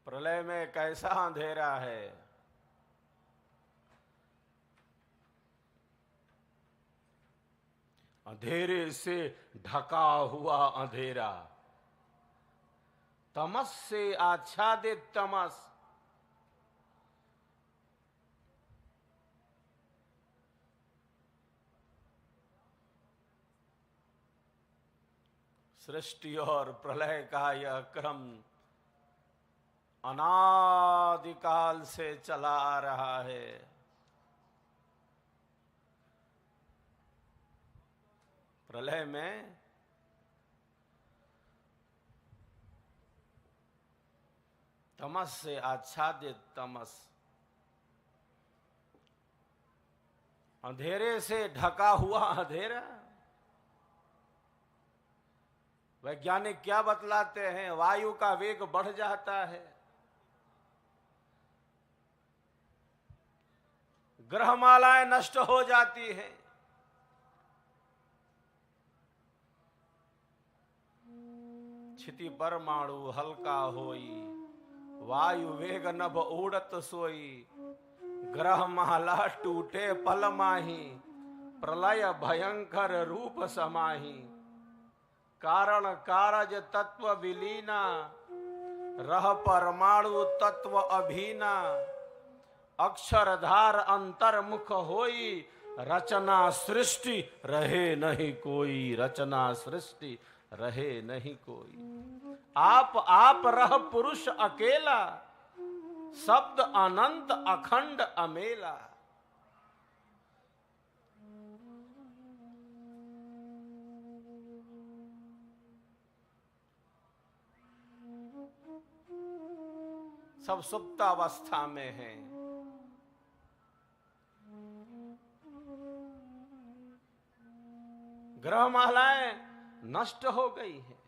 प्रलय में कैसा अंधेरा है। अंधेरे से ढका हुआ अंधेरा, तमस से आच्छादित तमस। सृष्टि और प्रलय का यह क्रम अनादिकाल से चला आ रहा है। प्रलय में तमस से आच्छादित तमस, अंधेरे से ढका हुआ अंधेरा। वैज्ञानिक क्या बतलाते हैं? वायु का वेग बढ़ जाता है, ग्रहमालाएं नष्ट हो जाती हैं, क्षिति परमाणु हल्का होई, वायु वेग नभ उड़त सोई, ग्रहमाला टूटे पल माही, प्रलय भयंकर रूप समाही। कारण कारज तत्व विलीना, रह परमाणु तत्व अभीना, अक्षरधार अंतर्मुख होई, रचना सृष्टि रहे नहीं कोई, रचना सृष्टि रहे नहीं कोई। आप रह पुरुष अकेला, शब्द अनंत अखंड अमेला। सब सुप्तावस्था में हैं। ग्रहमालाएं नष्ट हो गई हैं।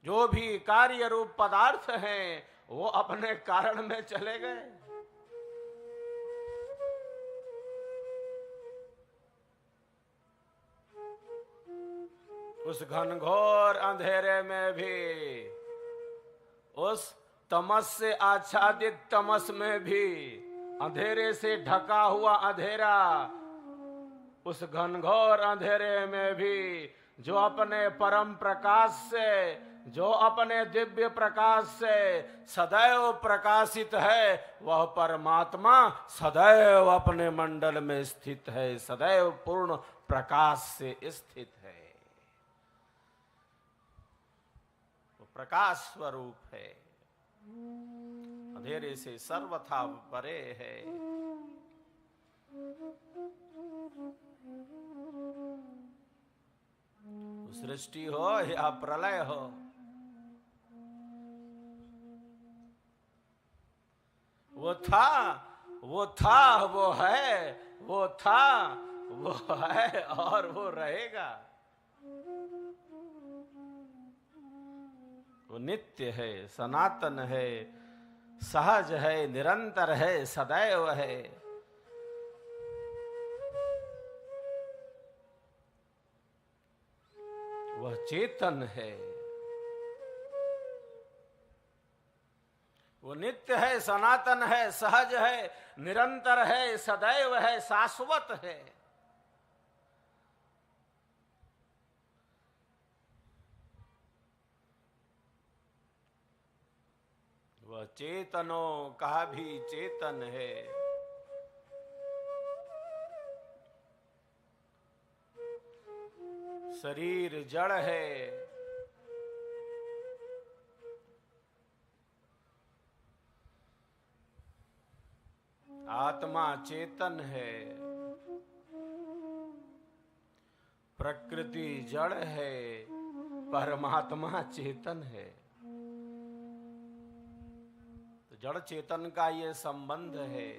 जो भी कार्य रूप पदार्थ हैं वो अपने कारण में चले गए। उस घनघोर अंधेरे में भी, उस तमस से आच्छादित तमस में भी, अंधेरे से ढका हुआ अंधेरा, उस घनघोर अंधेरे में भी जो अपने परम प्रकाश से, जो अपने दिव्य प्रकाश से सदैव प्रकाशित है, वह परमात्मा सदैव अपने मंडल में स्थित है, सदैव पूर्ण प्रकाश से स्थित है। वो प्रकाश स्वरूप है, अंधेरे से सर्वथा परे है। सृष्टि हो या प्रलय हो, वो था, वो है, वो था, वो है और वो रहेगा। वो नित्य है, सनातन है, सहज है, निरंतर है, सदैव है। वह चेतन है, वो नित्य है, सनातन है, सहज है, निरंतर है, सदैव है, शाश्वत है। वह चेतनों का भी चेतन है। शरीर जड़ है, आत्मा चेतन है, प्रकृति जड़ है, परमात्मा चेतन है। तो जड़ चेतन का ये संबंध है।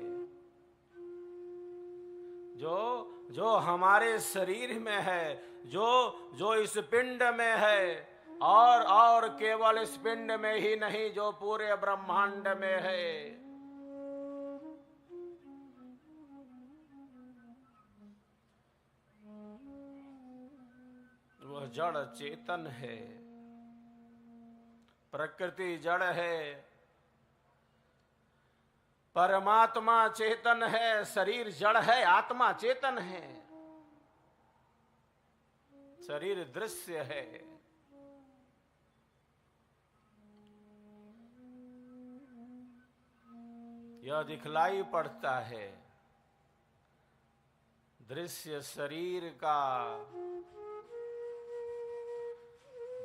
जो हमारे शरीर में है, जो इस पिंड में है, और केवल इस पिंड में ही नहीं, जो पूरे ब्रह्मांड में है, वह जड़ चेतन है। प्रकृति जड़ है, परमात्मा चेतन है, शरीर जड़ है, आत्मा चेतन है, शरीर दृश्य है। यह दिखलाई पड़ता है। दृश्य शरीर का,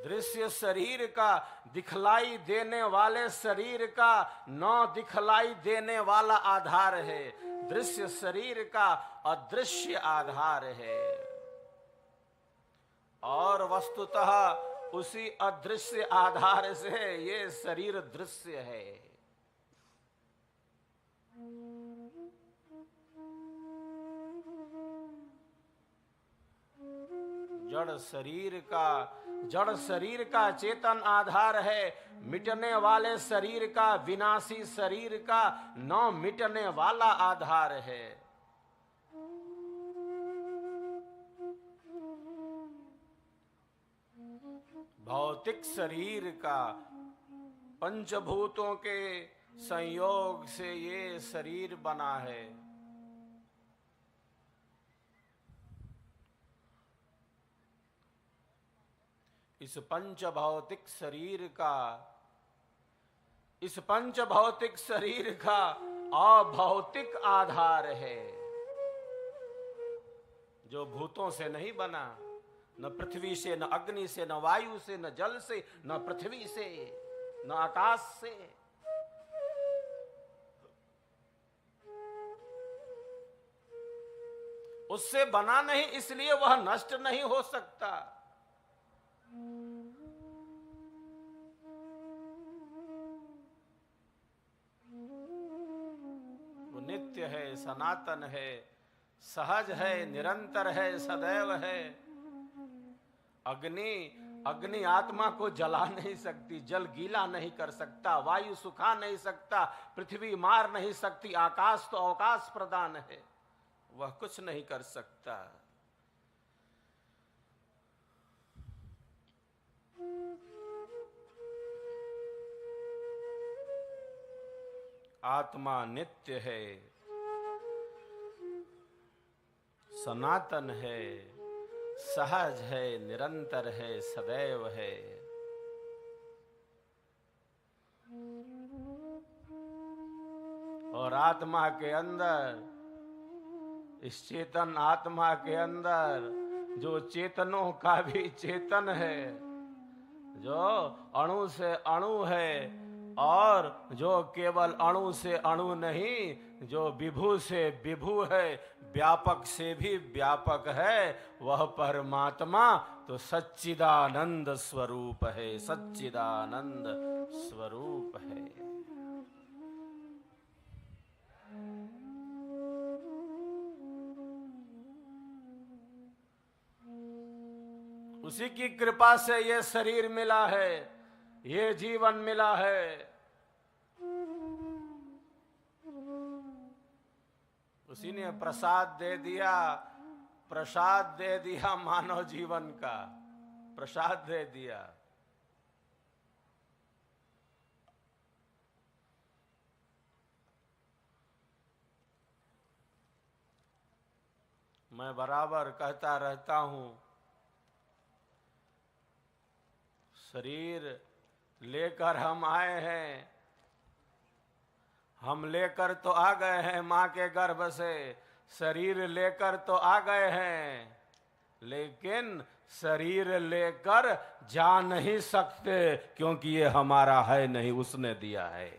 दृश्य शरीर का, दिखलाई देने वाले शरीर का न दिखलाई देने वाला आधार है। दृश्य शरीर का अदृश्य आधार है और वस्तुतः उसी अदृश्य आधार से ये शरीर दृश्य है। जड़ शरीर का चेतन आधार है। मिटने वाले शरीर का, विनाशी शरीर का न मिटने वाला आधार है। भौतिक शरीर का, पंचभूतों के संयोग से ये शरीर बना है। इस पंचभौतिक शरीर का अभौतिक आधार है, जो भूतों से नहीं बना, न पृथ्वी से, न अग्नि से, न वायु से, न जल से, न पृथ्वी से, न आकाश से। उससे बना नहीं, इसलिए वह नष्ट नहीं हो सकता। वो नित्य है, सनातन है, सहज है, निरंतर है, सदैव है। अग्नि आत्मा को जला नहीं सकती, जल गीला नहीं कर सकता, वायु सुखा नहीं सकता, पृथ्वी मार नहीं सकती, आकाश तो अवकाश प्रदान है, वह कुछ नहीं कर सकता। आत्मा नित्य है, सनातन है, सहज है, निरंतर है, सदैव है। और आत्मा के अंदर, इस चेतन आत्मा के अंदर जो चेतनों का भी चेतन है, जो अणु से अणु है और जो केवल अणु से अणु नहीं, जो विभु से विभु है, व्यापक से भी व्यापक है, वह परमात्मा तो सच्चिदानंद स्वरूप है, सच्चिदानंद स्वरूप है। उसी की कृपा से ये शरीर मिला है, ये जीवन मिला है। उसी ने प्रसाद दे दिया मानव जीवन का, प्रसाद दे दिया। मैं बराबर कहता रहता हूं, शरीर लेकर हम आए हैं, हम लेकर तो आ गए हैं मां के गर्भ से, शरीर लेकर तो आ गए हैं, लेकिन शरीर लेकर जा नहीं सकते, क्योंकि ये हमारा है नहीं, उसने दिया है।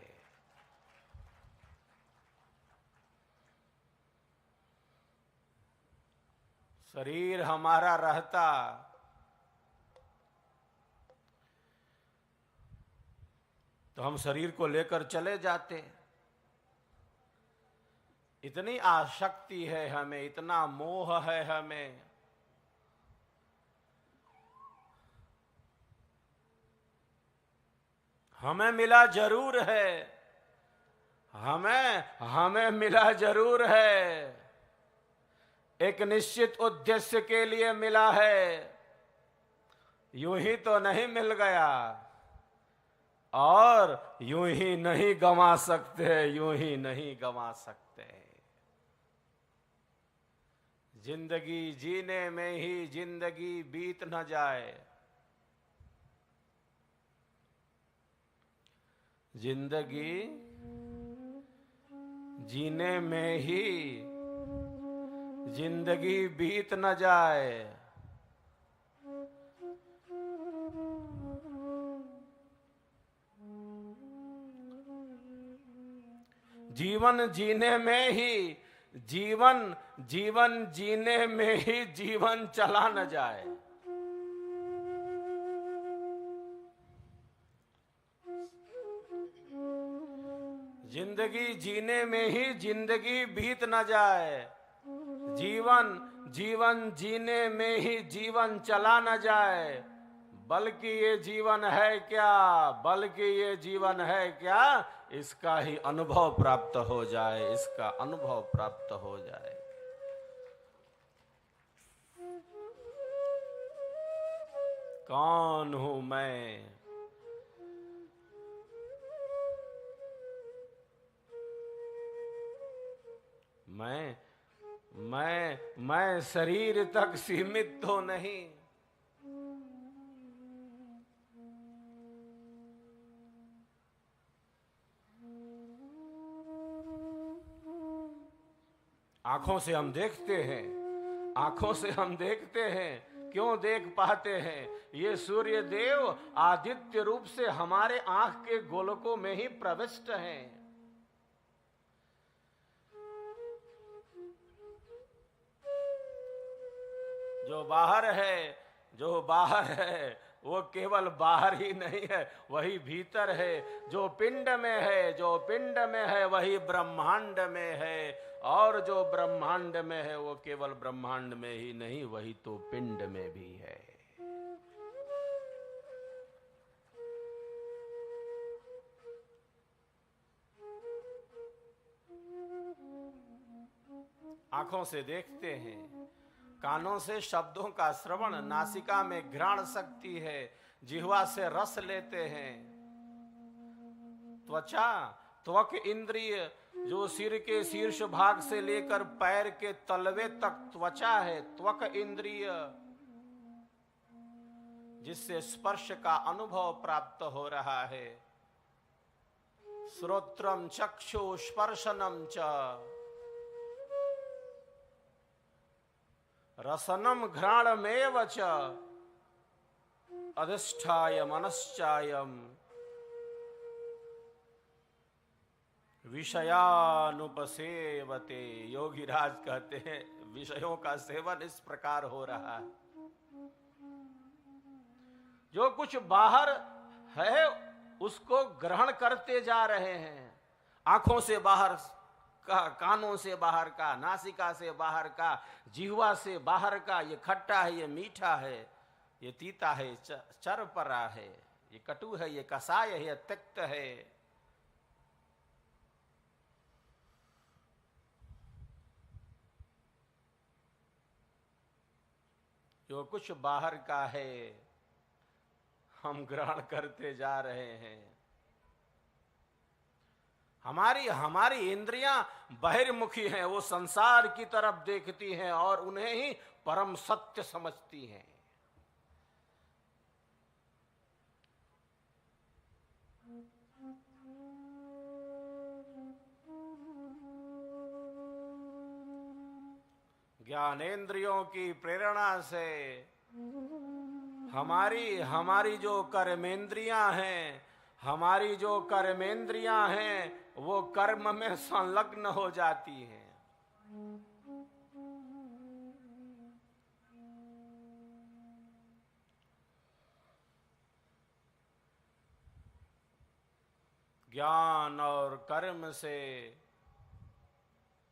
शरीर हमारा रहता तो हम शरीर को लेकर चले जाते। इतनी आसक्ति है हमें, इतना मोह है हमें। हमें मिला जरूर है, हमें मिला जरूर है, एक निश्चित उद्देश्य के लिए मिला है, यूं ही तो नहीं मिल गया। और यूं ही नहीं गंवा सकते, यूं ही नहीं गंवा सकते। जिंदगी जीने में ही जिंदगी बीत न जाए, जिंदगी जीने में ही जिंदगी बीत न जाए। जीवन जीने में ही जीवन जीने में ही जीवन चला न जाए। जिंदगी जीने में ही जिंदगी बीत न जाए। जीवन जीने में ही जीवन चला न जाए। बल्कि ये जीवन है क्या, बल्कि ये जीवन है क्या, इसका ही अनुभव प्राप्त हो जाए, इसका अनुभव प्राप्त हो जाए। कौन हूं मैं? मैं शरीर तक सीमित तो नहीं। आंखों से हम देखते हैं, आंखों से हम देखते हैं। क्यों देख पाते हैं? ये सूर्य देव आदित्य रूप से हमारे आंख के गोलकों में ही प्रविष्ट हैं। जो बाहर है वो केवल बाहर ही नहीं है, वही भीतर है। जो पिंड में है वही ब्रह्मांड में है, और जो ब्रह्मांड में है वो केवल ब्रह्मांड में ही नहीं, वही तो पिंड में भी है। आंखों से देखते हैं, कानों से शब्दों का श्रवण, नासिका में घ्राण शक्ति है, जिह्वा से रस लेते हैं। त्वक इंद्रिय जो सिर के शीर्ष भाग से लेकर पैर के तलवे तक त्वचा है, त्वक इंद्रिय जिससे स्पर्श का अनुभव प्राप्त हो रहा है। श्रोत्रम चक्षु स्पर्शनम च रसनम घ्राणमेव च अधिष्ठाय मनश्चायम विषयानुपसेवते। योगी राज कहते हैं विषयों का सेवन इस प्रकार हो रहा है। जो कुछ बाहर है उसको ग्रहण करते जा रहे हैं। आंखों से बाहर का, कानों से बाहर का, नासिका से बाहर का, जिह्वा से बाहर का। ये खट्टा है, ये मीठा है, ये तीता है, चरपरा है, ये कटु है, ये कसाय है, ये तिक्त है। जो कुछ बाहर का है हम ग्रहण करते जा रहे हैं। हमारी इंद्रियां बहिर्मुखी हैं, वो संसार की तरफ देखती हैं और उन्हें ही परम सत्य समझती हैं। ज्ञानेंद्रियों की प्रेरणा से हमारी जो कर्मेंद्रियां हैं वो कर्म में संलग्न हो जाती हैं। ज्ञान और कर्म से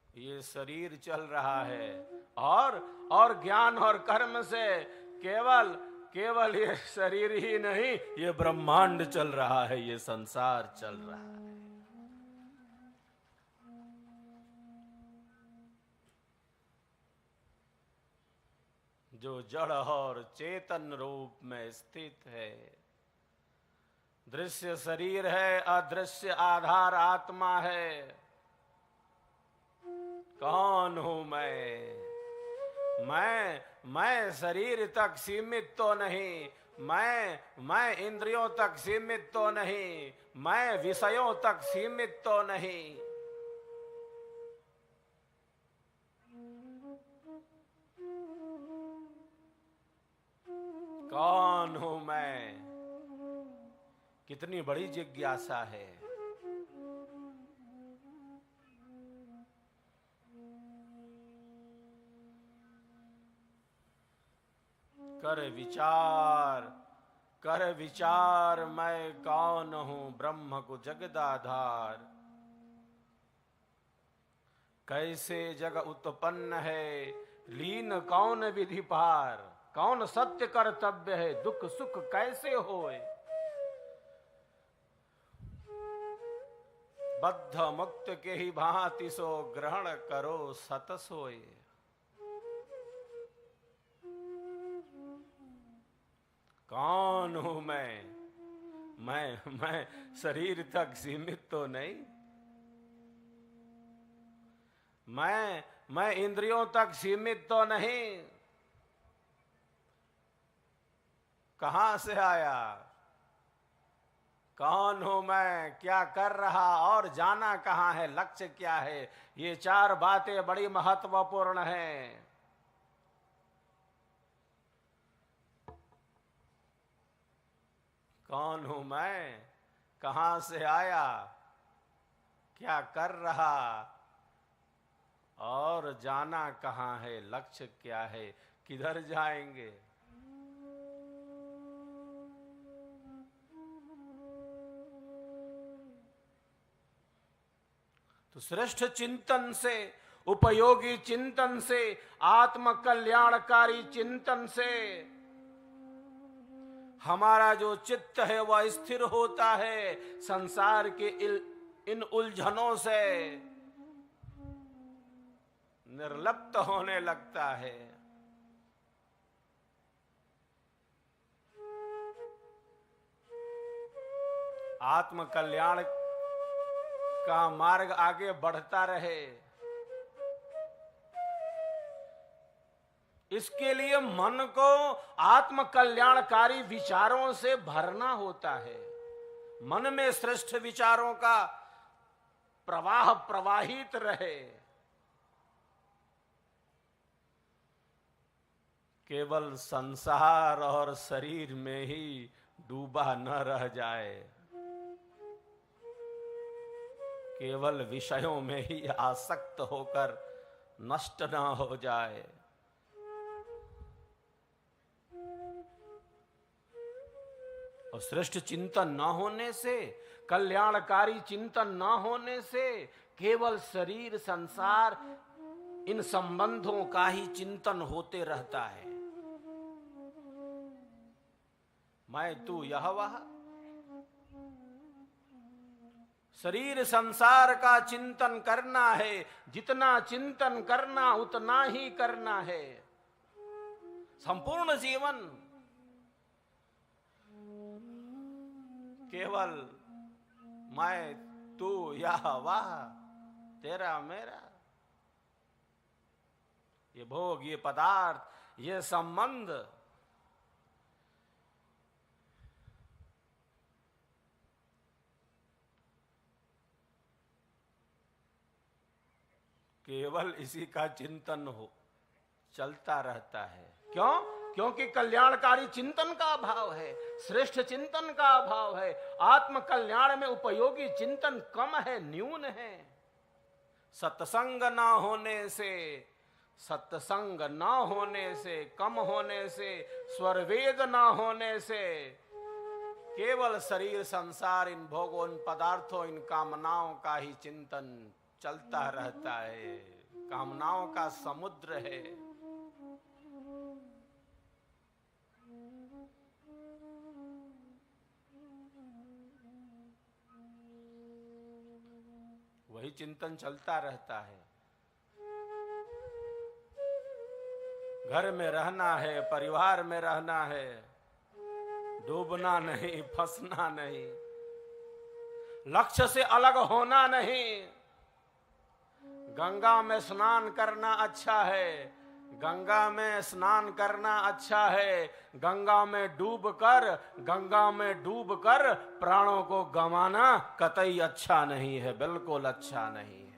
ये शरीर चल रहा है, और ज्ञान और कर्म से केवल ये शरीर ही नहीं, ये ब्रह्मांड चल रहा है, ये संसार चल रहा है। जो जड़ और चेतन रूप में स्थित है, दृश्य शरीर है, अदृश्य आधार आत्मा है। कौन हूं मैं शरीर तक सीमित तो नहीं, मैं इंद्रियों तक सीमित तो नहीं, मैं विषयों तक सीमित तो नहीं। कौन हूं मैं? कितनी बड़ी जिज्ञासा है। कर विचार मैं कौन हूं, ब्रह्म को जगदाधार। कैसे जग उत्पन्न है, लीन कौन विधि पार। कौन सत्य कर्तव्य है, दुख सुख कैसे होए। बद्ध मुक्त के ही भांति सो ग्रहण करो सत सोए। कौन हूं मैं शरीर तक सीमित तो नहीं, मैं इंद्रियों तक सीमित तो नहीं। कहां से आया? कौन हूं मैं, क्या कर रहा और जाना कहां है, लक्ष्य क्या है। ये चार बातें बड़ी महत्वपूर्ण हैं। कौन हूं मैं, कहां से आया, क्या कर रहा और जाना कहां है, लक्ष्य क्या है, किधर जाएंगे। तो श्रेष्ठ चिंतन से, उपयोगी चिंतन से, आत्म कल्याणकारी चिंतन से हमारा जो चित्त है वह स्थिर होता है, संसार के इन उलझनों से निर्लिप्त होने लगता है। आत्म कल्याण का मार्ग आगे बढ़ता रहे, इसके लिए मन को आत्म कल्याणकारी विचारों से भरना होता है। मन में श्रेष्ठ विचारों का प्रवाह प्रवाहित रहे, केवल संसार और शरीर में ही डूबा न रह जाए, केवल विषयों में ही आसक्त होकर नष्ट न हो जाए। और श्रेष्ठ चिंतन न होने से, कल्याणकारी चिंतन न होने से केवल शरीर, संसार, इन संबंधों का ही चिंतन होते रहता है। मैं तू यह वह, शरीर संसार का चिंतन करना है। जितना चिंतन करना उतना ही करना है। संपूर्ण जीवन केवल मैं तू यह वह, तेरा मेरा, ये भोग, ये पदार्थ, ये संबंध, केवल इसी का चिंतन हो चलता रहता है। क्यों? क्योंकि कल्याणकारी चिंतन का अभाव है, श्रेष्ठ चिंतन का अभाव है। आत्म कल्याण में उपयोगी चिंतन कम है, न्यून है। सत्संग ना होने से, सत्संग ना होने से, कम होने से, स्वरवेद ना होने से केवल शरीर, संसार, इन भोगों, इन पदार्थों, इन कामनाओं का ही चिंतन चलता रहता है। कामनाओं का समुद्र है। वही चिंतन चलता रहता है। घर में रहना है, परिवार में रहना है, डूबना नहीं, फंसना नहीं, लक्ष्य से अलग होना नहीं। गंगा में स्नान करना अच्छा है, गंगा में स्नान करना अच्छा है, गंगा में डूबकर प्राणों को गंवाना कतई अच्छा नहीं है, बिल्कुल अच्छा नहीं है।